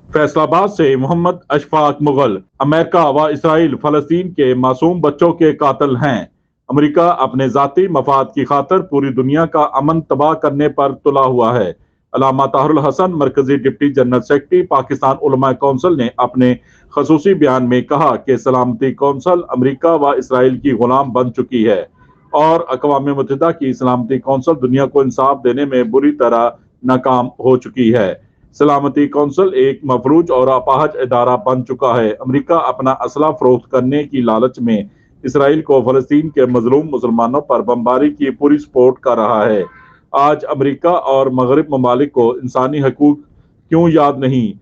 फैसलाबाद से मोहम्मद अशफाक मुगल। अमेरिका व इसराइल फलस्तीन के मासूम बच्चों के कातिल हैं। अमेरिका अपने जाती मफाद की खातिर पूरी दुनिया का अमन तबाह करने पर तुला हुआ है। अल्लामा ताहिरुल हसन मरकजी डिप्टी जनरल सेक्रेटरी पाकिस्तान उलमा कौंसिल ने अपने खसूसी बयान में कहा कि सलामती कौंसिल अमेरिका व इसराइल की गुलाम बन चुकी है और अक़वाम मुत्तहिदा की सलामती कौंसिल दुनिया को इंसाफ देने में बुरी तरह नाकाम हो चुकी है। सलामती कौंसिल एक मफलूज और अपाहज इदारा बन चुका है। अमेरिका अपना असला फरोख्त करने की लालच में इसराइल को फलस्तीन के मजलूम मुसलमानों पर बमबारी की पूरी सपोर्ट कर रहा है। आज अमेरिका और मगरब ममालिक को इंसानी हकूक क्यों याद नहीं?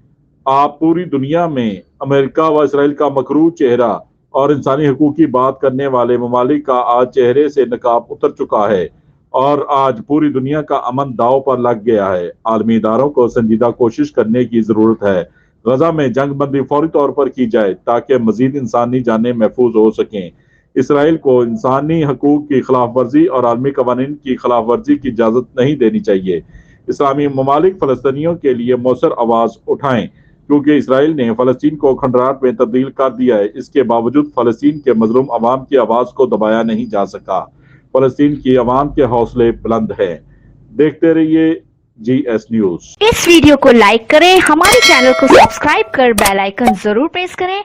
आप पूरी दुनिया में अमेरिका व इसराइल का मकरूह चेहरा और इंसानी हकूक की बात करने वाले ममालिक का आज चेहरे से नकाब उतर चुका है और आज पूरी दुनिया का अमन दांव पर लग गया है। आलमी इदारों को संजीदा कोशिश करने की जरूरत है। गजा में जंग बंदी फौरी तौर पर की जाए ताकि मजीद इंसानी जानें महफूज हो सकें। इसराइल को इंसानी हकूक की खिलाफ वर्जी और आलमी कवानीन की खिलाफ वर्जी की इजाज़त नहीं देनी चाहिए। इस्लामी ममालिक फ़लस्तीनियों के लिए मौसर आवाज़ उठाएं क्योंकि इसराइल ने फ़लस्तीन को खंडराट में तब्दील कर दिया है। इसके बावजूद फ़लस्तीन के मजलूम अवाम की आवाज़ को दबाया नहीं जा सका। फ़लस्तीन की अवाम के हौसले बुलंद हैं। देखते रहिए GS न्यूज़। इस वीडियो को लाइक करें, हमारे चैनल को सब्सक्राइब कर बेल आइकन जरूर प्रेस करें।